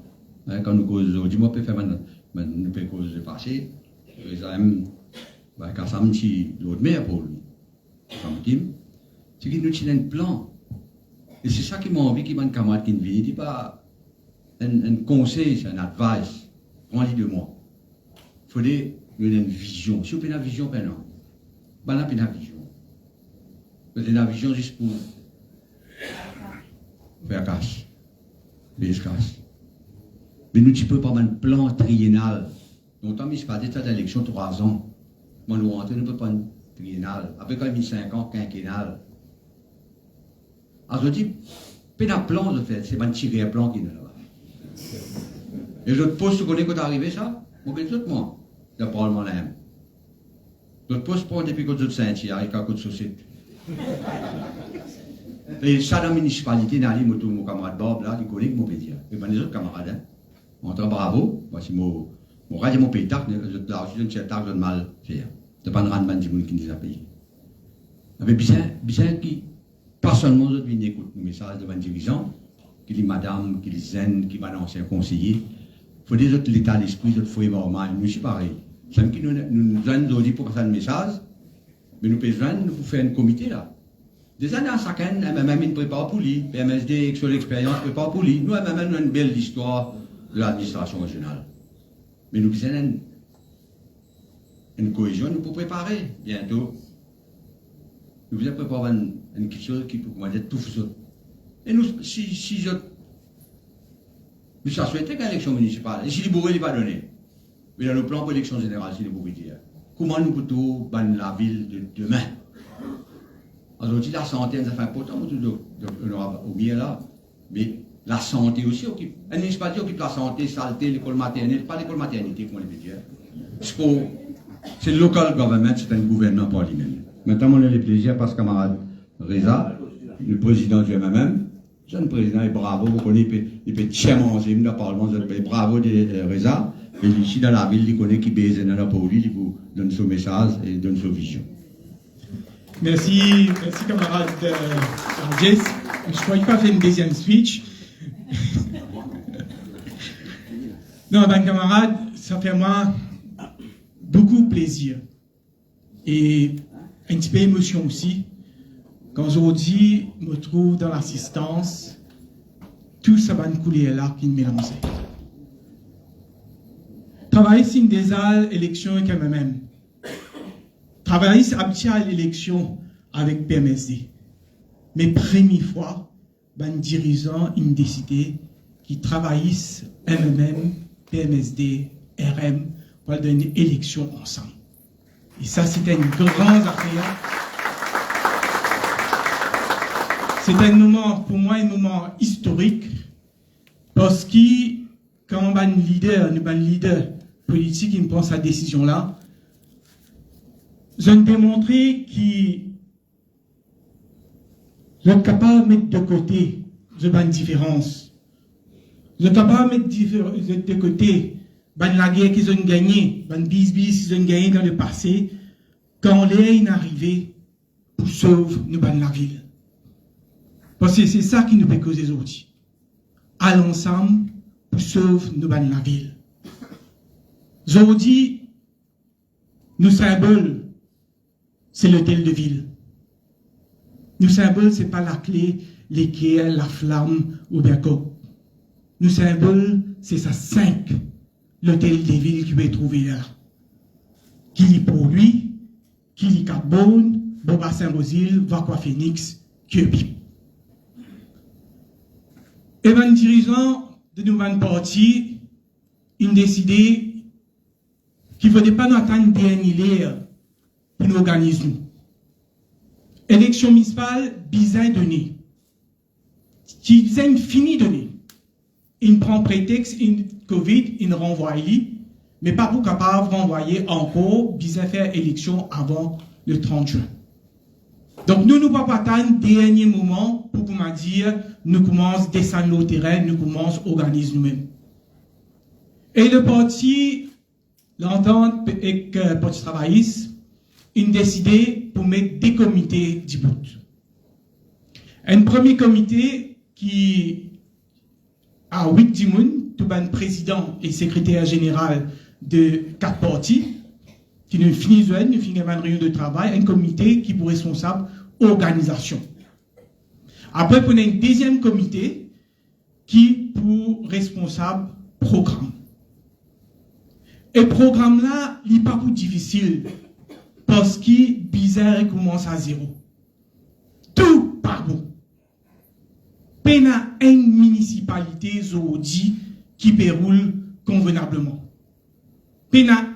quand nous causons aujourd'hui, moi, je peux faire nous peut causer le passé. Quand ça me dit l'autre mère pour lui, c'est qu'il nous tient un plan. Et c'est ça qui m'a envie, qui m'a un camarade qui vient, il dit pas un conseil, c'est un advice. Prends-les de moi. Il faut donner une vision. Si vous avez une vision, ben non. Ben là, vous avez une vision. Vous avez une vision juste pour faire casse. Les casse. Mais nous, tu peux pas avoir un plan triennal. Donc, tant mis pas d'état d'élection 3 ans. Moi, nous, on ne peut pas un triennal. Après, quand il mis 5 ans, quinquennal. Alors, je dis, pénal plan, de fait, c'est pas un tiré à plan qui est là-bas. Et je te pose, tu connais quand t'es arrivé, ça? Moi, je tout moi, le Parlement là. Je te pose pour depuis que tu es Saint-Thierry, avec un coup de société. Et ça, dans la municipalité, mon camarade Bob, là, il connaît que mon pédia. Et ben, les autres camarades, hein. On te bravo, voici mon radio, mon pays taxe, je ne sais pas, je ne mal faire. C'est pas un rendement du monde qui nous a payé. Mais bien qui, pas seulement, je viens écouter nos messages de dirigeants, qui dit madame, qui dit zen, qui va ancien conseiller. Il faut des autres l'état d'esprit, d'autres fois normal. Nous, c'est pareil. C'est qui nous avons dit pour passer un message, mais nous pouvons nous faire un comité là. Des années à chacun, MMM, il prépare pour lui, PMSD, sur l'expérience, prépare pour lui. Nous, MMM, nous avons une belle histoire de l'administration régionale. Mais nous avons une cohésion, nous pouvons préparer bientôt. Nous devons préparer une chose qui peut être tout ça. Et nous, si je. Nous avons souhaité qu'une élection municipale, et si les bourrés ne l'ont pas donné, mais dans le plan pour l'élection générale, si les bourrés disent, comment nous pouvons ban la ville de demain? Aujourd'hui, la santé, ça fait important, au mieux là, mais la santé aussi occupe. Un municipalité occupe la santé, saleté, l'école maternelle, pas l'école maternité, comme on le dit. C'est le local government, c'est un gouvernement pour lui-même. Maintenant, on a le plaisir, parce que camarade Reza, le président du MMM, jeune président, et bravo, vous connaissez, il peut manger dans le Parlement, bravo de Reza, et ici dans la ville, il connaît qui baise dans la pour lui, il vous donne son message et donne sa vision. Merci camarade Jess. Je ne croyais pas faire une deuxième speech. Non, ben camarade, ça fait moi beaucoup plaisir et un petit peu émotion aussi quand aujourd'hui je me trouve dans l'assistance, tout ça va couler là qui me mélange. Travailler sur des élections avec MMM. Travailler sur l'élection avec PMSD. Mais première fois, ben dirigeants ont décidé qu'ils travaillent MMM, PMSD, RM pour donner une élection ensemble. Et ça, c'était une grande affaire. C'est un moment, pour moi, un moment historique parce que quand un leader politique qui prend cette décision-là, je vais démontrer qu'ils sont capables de mettre de côté une différence. Ils sont capables de mettre de côté la guerre qu'ils ont gagnée, la bis-bis qu'ils ont gagné dans le passé, quand les est arrivé pour sauver nous la ville. Parce que c'est ça qui nous peut causer aujourd'hui. Allons ensemble pour pour sauver nous la ville. Aujourd'hui, nos symboles, c'est l'hôtel de ville. Nos symboles, c'est pas la clé, l'équerre, la flamme ou bien quoi. Nos symboles, c'est ça 5, l'hôtel de ville qui va trouver là. Qui est pour lui, qui est Carbone, Boba Saint-Rosile, Vakwa Phoenix, Kyobi. Et ben, dirigeant de nouvelle partie, il a décidé qu'il ne faudrait pas nous attendre dernier pour nous organiser. Élection municipale, bizarre donné. Qui disait fini donné. Il prend prétexte, une Covid, il renvoie, mais pas pour capable de renvoyer encore, bizarre faire élection avant le 30 juin. Donc, nous ne pouvons pas attendre dernier moment pour comment dire, nous commençons à descendre au terrain, nous commençons à organiser nous-mêmes. Et le parti, l'entente avec le parti travailliste, il a décidé pour mettre des comités du bout. Un premier comité qui a 8 dimoun, tout le président et secrétaire général de 4 partis, qui ne finit pas une réunion de travail, un comité qui est responsable organisation. Après, on a un deuxième comité qui pour responsable programme. Et programme là, il n'est pas plus difficile parce qu'il bizarre commence à zéro. Tout pas bon. Peine à une municipalité aujourd'hui qui déroule convenablement. Peine à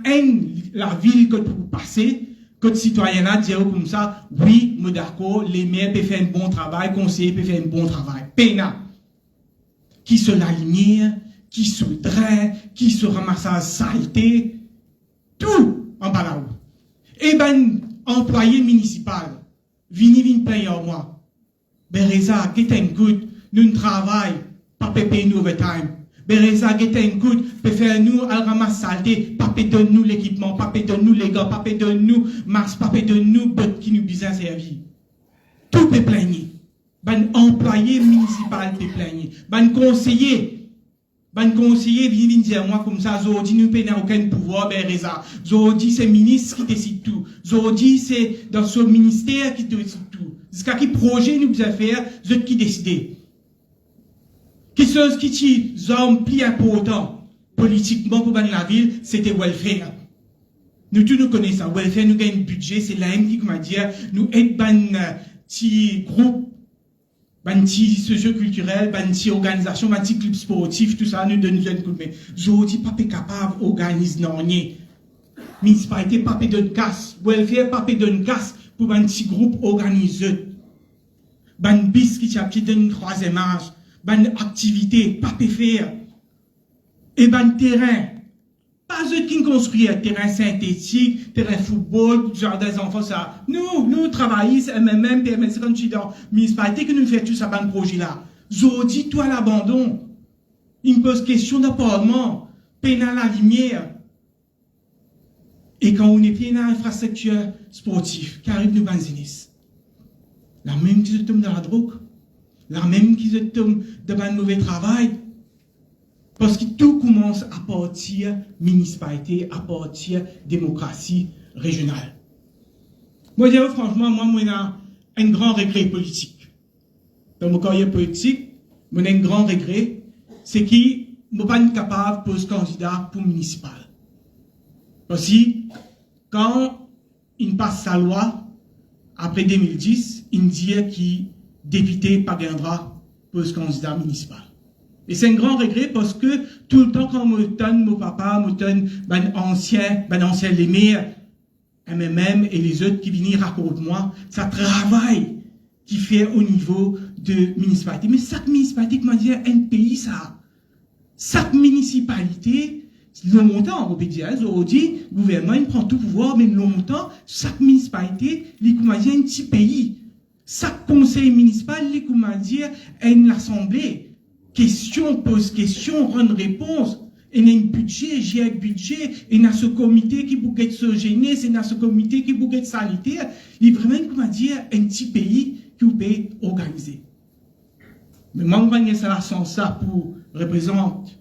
la ville que vous passez, que le citoyen a dit comme ça, oui, moi d'accord, les maires peuvent faire un bon travail, conseillers peuvent faire un bon travail. Peine à qui se la lumière, qui se drain, qui se ramasse à saleté, tout en bas là-haut. Et ben, employé municipal, vini player moi. Bereza, get un good, nous travaillons, pas payer nous overtime. Bereza, get un good, peut faire nous, al ramasse saleté, pas payer nous l'équipement, pas payer nous les gars, pas payer nous masque, pas payer nous bot qui nous besoin servir. Tout peut plaigner. Ben, employé municipal peut plaigner. Ben, conseiller vient dire moi comme ça, Zodi nous n'a aucun pouvoir, ben Reza. Zodi c'est ministre qui décide tout. Zodi c'est dans ce ministère qui décide tout. Jusqu'à qui projet nous besoin faire, Zodi qui décide. Qui chose qui est zone plus important politiquement pour la ville, c'était welfare. Nous tous nous connaissons ça. Welfare nous gagne un budget, c'est la même qui m'a dit, nous aide petit groupe, petit socio-culturel, petit organisation, petit club sportif, tout ça, nous donne un coup de main. Zodi pas capable d'organiser non rien. Municipalité pas de casse, welfare pas de casse pour un petit groupe organisé. Bis qui t'a donné une troisième âge, activité pas faire. Et terrain. Pas eux qui construisent terrain synthétique, terrain football, jardin des enfants, ça. Nous travaillons, MMM, PMS, quand tu es dans la municipalité, que nous faisons tout ça, dans le projet-là. Zodi, toi, l'abandon. Il me pose question d'appartement, peine à la lumière. Et quand on est bien dans l'infrastructure sportive, qui arrive de Banzinis, la même qui se tombe dans la drogue, la même qui se tombe dans un mauvais travail, parce que tout commence à partir municipalité, à partir démocratie régionale. Moi, je dirais franchement, moi, j'ai un grand regret politique. Dans mon carrière politique, j'ai un grand regret, c'est que je ne suis pas capable de poser candidat pour municipal. Parce que quand il passe sa loi, après 2010, il dit que député pas gagnera pour ce candidat municipal. Et c'est un grand regret parce que tout le temps quand me donne mon papa, me donne ancien les maires, MMM et les autres qui viennent raconter moi, ça travail qui fait au niveau de municipalité. Mais chaque municipalité, comment dire, un pays ça. Chaque municipalité, longtemps, on peut dire, aujourd'hui, le gouvernement il prend tout pouvoir, mais longtemps, chaque municipalité, comment dire, un petit pays. Chaque conseil municipal, comment dire, une assemblée. Question, pose question, rend réponse. Et il y a un budget, j'ai un budget, et il y a ce comité qui bouge de jeunesse, et il y a ce comité qui bouge de sanitaire. Il y a vraiment, comment dire, un petit pays qui peut organiser. Mais moi, je vais ça sans ça pour représenter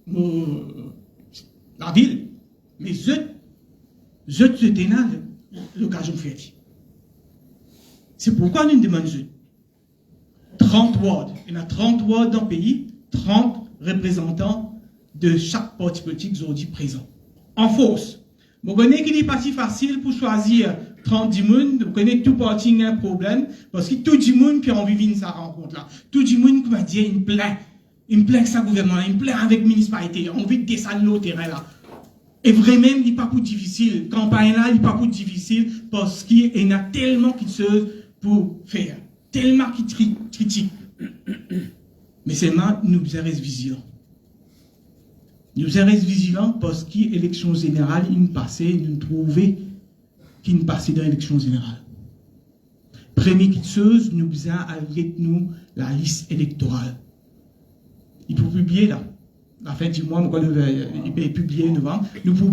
la ville. Mais c'était là l'occasion de faire. C'est pourquoi nous demandons 30 wards. Il y a 30 wards dans le pays, 30 représentants de chaque parti politique aujourd'hui présents. En force. Vous connaissez qu'il n'est pas si facile pour choisir 30 monde. Vous connaissez que tout parti a un problème. Parce que tout le monde qui a envie de venir à cette rencontre-là. Tout le monde qui va dire, il me plaît que ça gouvernement, il me plaît avec la municipalité, il a envie de descendre le terrain là. Et vraiment, il n'est pas plus difficile. Campagne là, il n'est pas plus difficile parce qu'il y en a tellement qui se pour faire. Tellement qui critiquent. Mais seulement, nous devons rester vigilants. Nous devons rester vigilants parce que l'élection générale, il nous trouvait qu'il ne passait dans l'élection générale. Première chose, nous devons avec nous la liste électorale. Il faut publier là. La fin du mois, il peut publier en novembre. Nous pouvons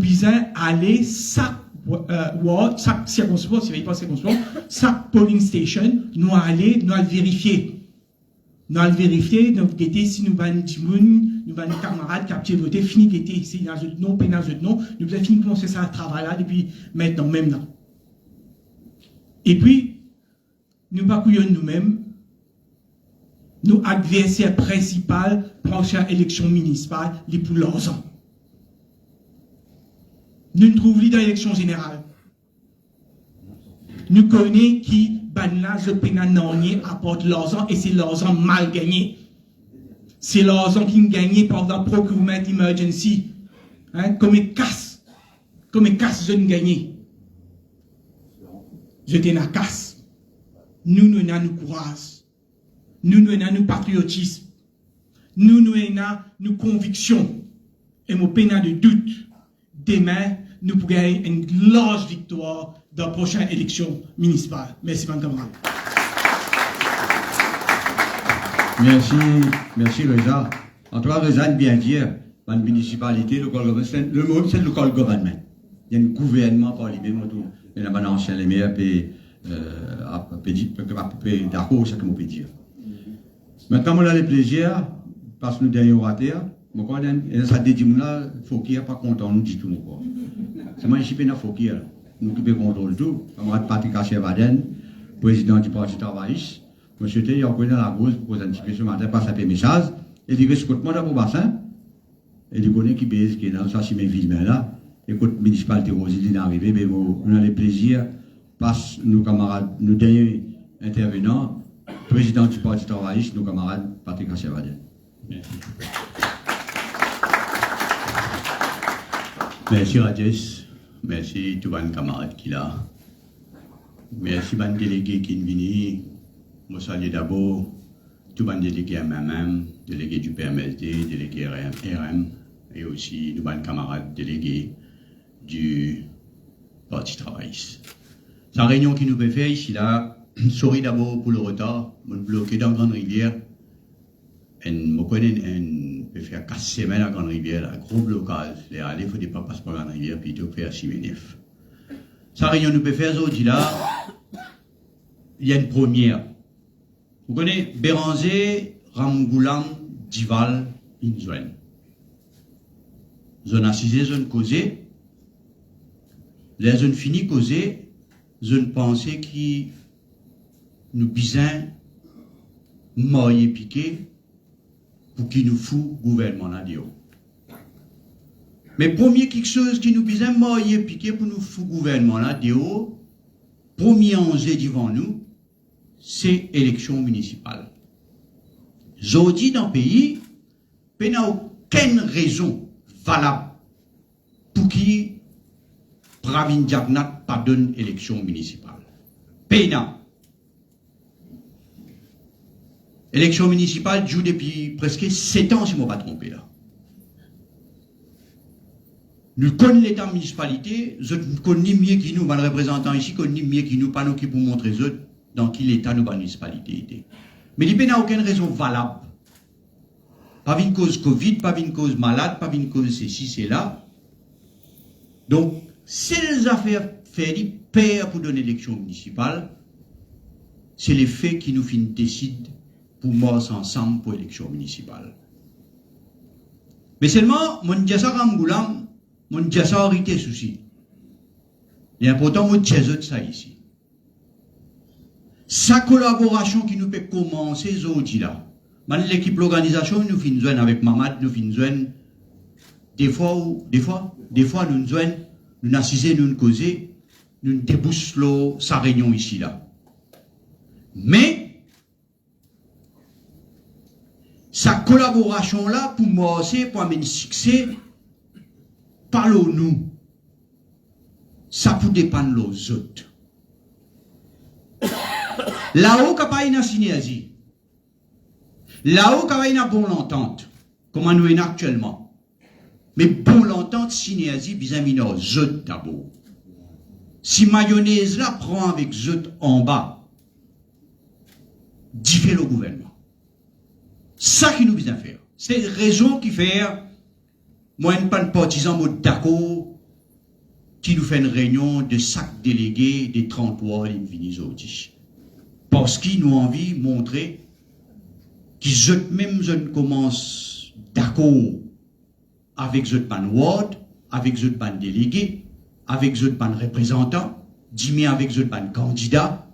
aller chaque circonscription, chaque polling station, nous allons vérifier. Nous allons vérifier, nous guetter si nous avons nous avons des camarades qui ont voté, fini guetter, si dans un nom, pas dans un nom, nous avons fini de commencer ça à travail là depuis maintenant, même là. Et puis, nous ne couillons nous-mêmes. Nos adversaires principaux prochaine élection municipale, les pour leurs ans. Nous nous trouvons dans l'élection générale. Nous connaissons qui, banla, je pena n'en apporte leurs ans et c'est leurs ans mal gagnés. C'est leurs ans qui ont gagné pendant procurement emergency. Hein, comme une casse, je ne gagnais. Je t'ai na casse. Nous avons courage. Nous avons patriotisme. Nous avons conviction. Et mon peine de doute. Demain, nous pourrons gagner une large victoire dans la prochaine élection municipale. Merci, mon camarade. Merci Reza. En tout cas, Reza bien dire, la municipalité, le mot c'est le local government. Il y a un gouvernement par lui-même, il y a un ancien les maires, d'accord, c'est ce que je peux dire. Maintenant, on a le plaisir, parce que nous sommes orateurs, ça dit là, il faut qu'il n'y ait pas content, nous dit tout. C'est moi, je suis pas Fouki, nous qui contrôle tout. Camarade Patrick Achevaden, président du Parti travailliste. Monsieur T, il y a dans la cause pour un petit peu ce matin, passe un peu message. Il dit que ce côté dans mon bassin, et il connaît qui baise, qui est dans ça, si mes villes là. Écoute, municipalité Rosy, il est arrivé, mais on a le plaisir, parce nos camarades, nos derniers intervenants, président du Parti travailliste, nos camarades Patrick Achevaden. Merci. Merci Rajesh, merci tous les camarades qui là. Merci les délégués qui sont venus. Je salue d'abord tous les délégués à moi-même, délégués du PMSD, délégués RM, et aussi tous les camarades délégués du Parti travailliste. C'est une réunion qui nous peut faire ici là. Sorry d'abord pour le retard, je suis bloqué dans Grande Rivière. Je connais peut faire 4 semaines à Grande Rivière, un gros blocage. Les allées, il ne faut pas passer par Grande Rivière, puis il faut faire 6 minutes. Sa réunion nous peut faire aujourd'hui là, il y a une première. Vous connaissez Béranger, Ramgoulam, Dival, Inzouen. Zone assisée, zone causée. Les zones finies causées, zone pensée qui nous besoin moyen piqué pour qui nous fout gouvernement là dedans. Mais premier quelque chose qui nous besoin moyen piqué pour nous fout gouvernement là dedans, premier enjeu devant nous, c'est l'élection municipale. Aujourd'hui dans le pays, il n'y a aucune raison valable pour qui Pravin Jagnat pas donne élection municipale. Pena. Élection municipale joue depuis presque 7 ans, si je ne me pas trompé là. Nous connaissons l'état de municipalité, nous connaissons mieux qui nous, les représentants ici, connaissons mieux qui nous, pas nous qui pour montrer eux dans quel état nous, la municipalité était. Mais il n'y a aucune raison valable. Pas une cause Covid, pas une cause malade, pas une cause ceci, c'est là. Donc, si les affaires faites pair pour donner l'élection municipale, c'est les faits qui nous décident pour mort ensemble pour l'élection municipale. Mais seulement, mon diasa Ramboulam, mon diasa Rite souci. Il est important, mon diasa ça ici. Sa collaboration qui nous peut commencer aujourd'hui là. Man l'équipe l'organisation nous finissons avec Mamad, nous finissons des fois nous joignons, nous assisons, nous causer, nous débousselons sa réunion ici là. Mais sa collaboration là pour moi c'est pour amener succès parlons-nous. Ça peut dépendre des autres. Là-haut, il y a une synergie. Là-haut, il y a une bonne entente, comme nous avons actuellement. Mais bonne entente, synergie, vis-à-vis de nos autres d'abord. Si mayonnaise là prend avec les autres en bas, diffère le gouvernement. Ça qui nous vient faire. C'est la raison qui fait, moi, je ne suis pas partisan d'accord, qui nous fait une réunion de 5 délégués des 33 aujourd'hui. Parce qu'ils nous ont envie de montrer qu'ils même commencent d'accord avec les ward, avec les délégués, avec les représentants, d'y avec les candidats,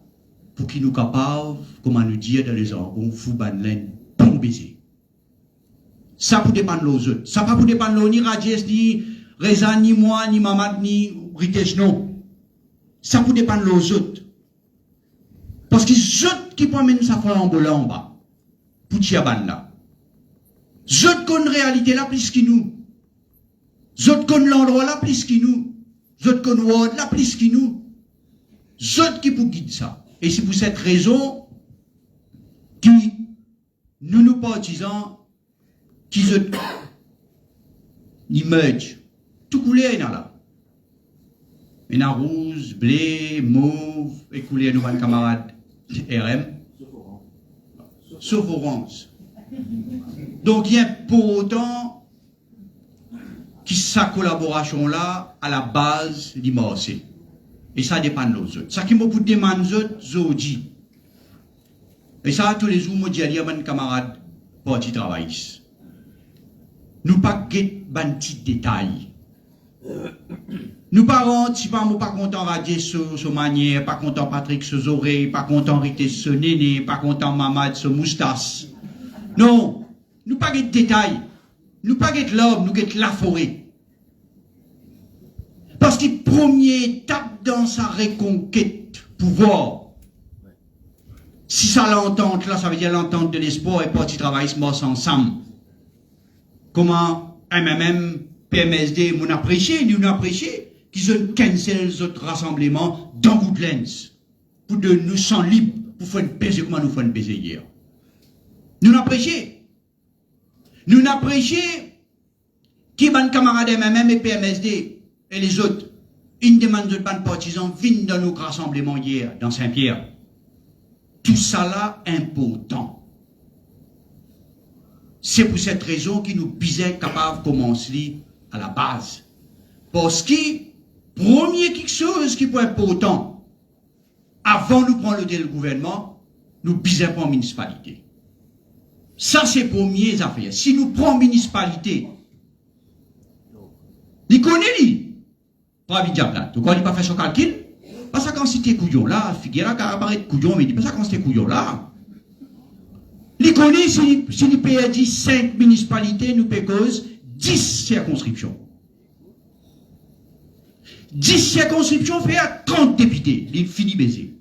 pour qu'ils nous capables, comment nous dire dans les organes, fou laine, bon baiser. Ça peut dépendre des autres. Ça pas pour dépendre ni Radies, ni Reza, ni moi, ni Mamad, ni Ritesh, non. Ça peut dépendre des autres. Parce que les autres qui prennent ça en bas, pour Tiaban là. Les autres connaissent la réalité là plus que nous. Les autres connaissent l'endroit là plus que nous. Les autres connaissent l'ordre là plus que nous. Les autres qui vous guident ça. Et c'est pour cette raison que nous partisans qui mergent. Tout coulé est là. Il y a rouge, blé, mauve, et coulé nos camarades RM. Sauf orange. Donc il y a pour autant qui sa collaboration là à la base d'Imorcé. Et ça dépend de l'autre. Ça qui m'a pour demander aux autres, et ça tous les jours, moi dis à mes camarades parti travaillistes. Nous pas guetter ban petit détail. Nous parents, si pas moi pas content radier ce manière, pas content Patrick ce oreilles, pas content Rité ce néné, pas content Mamad ce moustache. Non, nous pas guetter détail. Nous pas guetter l'homme, nous guetter la forêt. Parce que première étape dans sa reconquête pouvoir. Si ça l'entente là, ça veut dire l'entente de l'espoir et parti travaillisme ensemble. Comment MMM, PMSD, nous apprécié qu'ils ont cancel les autres rassemblements dans Woodlands pour de nous sentir libres pour faire une baiser comme nous faisons une baiser hier. Nous apprécié. Nous apprécié qui ban camarades MMM et PMSD et les autres. Une demande de ban partisans viennent dans nos rassemblements hier dans Saint-Pierre. Tout ça là important. C'est pour cette raison qu'il nous bisait capable de commencer à la base. Parce que, premier quelque chose qui est important, avant de prendre le gouvernement, nous bisons pour la municipalité. Ça, c'est premières affaires. Si nous prenons municipalité, il connaît lui. Pas Abidjan là. Donc, il n'a pas fait son calcul. Pas ça quand c'était couillon là. Figuera qui apparaît couillon, mais il dit pas ça quand c'était couillon là. Il connaît si le pays a dit 5 municipalités, nous cause 10 circonscriptions. 10 circonscriptions fait à 30 députés. Il finit baiser.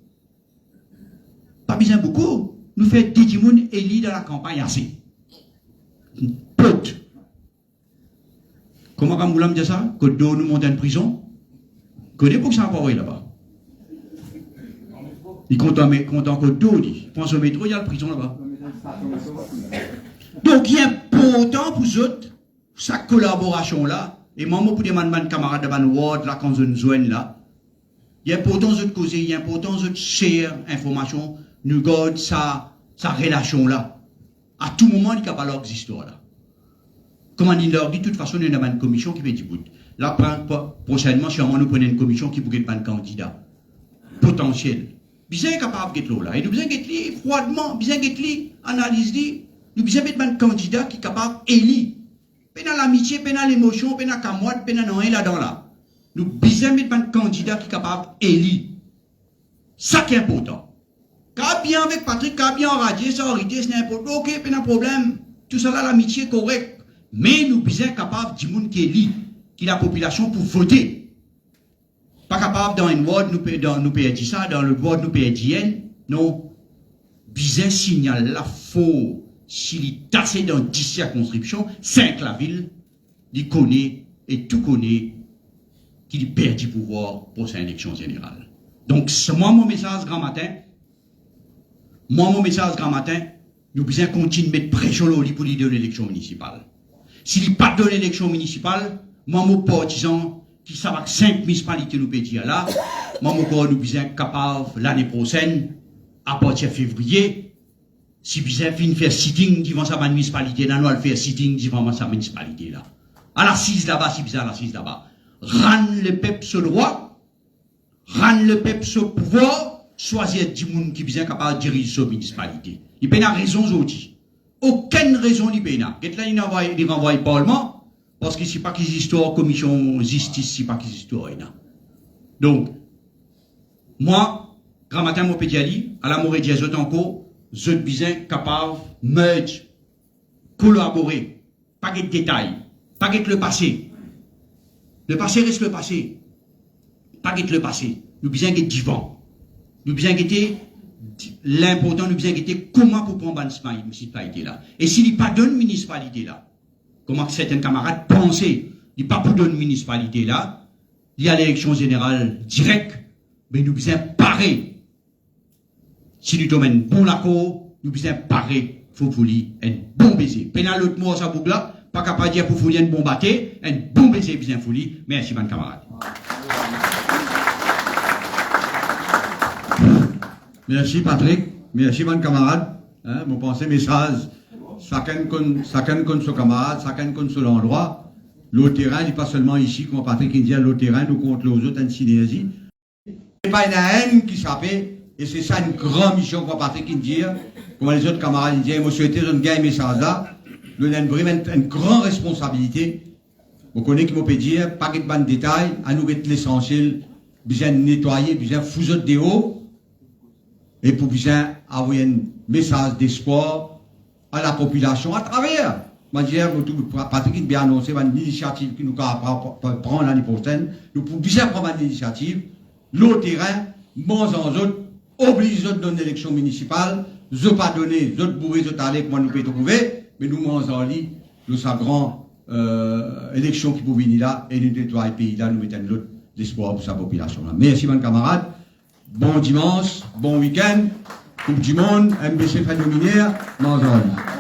Pas besoin beaucoup. Nous faisons des gens élus dans la campagne assez. Pote. Comment vous me dire ça? Que nous montons en prison? Que des pour que ça va pas là-bas. Il compte que d'eau, il pense au métro, il y a la prison là-bas. Donc, il est important pour eux, sa collaboration-là, et moi, pour demander à mes camarades de Van Ward, là, quand je nous joigne là, il est important de causer, il est important de share information, nous garde sa relation-là. À tout moment, il n'y a pas leur histoire là. Comme on leur dit, de toute façon, il y a une commission qui peut dire, là, prochainement, sûrement, nous prenons une commission qui pourrait être un candidat potentiel. Nous sommes capables de faire là. Et nous sommes capables froidement, nous sommes capables analyser, nous sommes un candidat qui est capable d'élire Pena l'amitié, pena l'émotion, pena camoite, pena non, là-dedans là. Nous besoin mettre un candidat qui est capable d'élire. Ça qui est important. Quand bien avec Patrick, quand bien radié, ça arrêté, c'est n'importe quoi, ok, pas de problème. Tout ça là, l'amitié est correcte. Mais nous besoin capable du monde qui élit, qui la population pour voter. Pas capable dans une ward, nous payons ça, dans le ward, nous payons DN. Non. Besoin signal la faux. S'il est tassé dans 10 circonscriptions, 5 la ville, il connaît et tout connaît qu'il perd du pouvoir pour cette élection générale. Donc, moi, mon message grand matin, nous besoin continuer de mettre pression pour lui de l'élection municipale. S'il n'est pas de l'élection municipale, moi, mon partisan, qui savent que 5 municipalités nous pédient là, moi, mon corps, nous besoin capable, l'année prochaine, à partir de février, si besoin de faire sitting devant sa municipalité, nous allons faire sitting devant sa municipalité là. À l'assise là-bas, si besoin à l'assise là-bas. Rendre le peuple ce droit, rendre le peuple ce pouvoir, choisir du monde qui est bien capable de diriger sa municipalité. Il n'y a pas de raison aujourd'hui. Aucune raison il n'y a pas. Il renvoie le Parlement, parce que ce n'est pas qu'ils histoire, commission justice, ce n'est pas qu'ils histoire. Donc, moi, grand matin, mon petit Ali, à la morée des autres encore, je suis bien capable de merge, collaborer, pas de détails, pas de le passé. Le passé reste le passé. Pas de le passé. Nous besoin de vivant. Nous besoin de l'important, nous besoin de comment pour prendre une municipalité là. Et s'il n'y a pas de municipalité là, comment certains camarades pensent, il n'y a pas pour de municipalité là, il y a l'élection générale directe, mais nous besoin parer. Si nous tomons un bon accord, nous besoin parer, faut vous lire un bon baiser. Pénal l'autre mot à sa boucle là, pas capable de dire pour fouiller un bon bâté, un bon baiser bien fouli. Merci, mon camarade. Merci Patrick, merci mon camarade. Mon pensée message, chacun connaît son camarade, chacun connaît son endroit. Le terrain n'est pas seulement ici, comme Patrick dit, le terrain nous contre les autres en synergie. C'est pas une haine qui s'appelle, et c'est ça une grande mission pour Patrick dit, comme les autres camarades disent, moi souhaitez un gain message là, nous avons vraiment une grande responsabilité. Vous connaissez qui peut dire, pas de détails, à nous mettre l'essentiel, besoin de nettoyer, besoin de foutre des hauts. Et pour bien avoir un message d'espoir à la population à travers. Patrick bien annoncé une initiative qui nous prend l'année prochaine. Nous pouvons bien prendre une initiative. Le terrain, bons en autres, oblige de donner l'élection municipale. Je pas donner, je bourrer, je aller, moi nous pouvons trouver, mais nous mangeons en lit, nous sa grande élection qui peut venir là, et nous nettoyer le pays là, nous mettons l'autre l'espoir pour sa population là. Merci, mon camarade. Bon dimanche, bon week-end, Coupe du Monde, MBC fin de luminaire, mangeons en lit.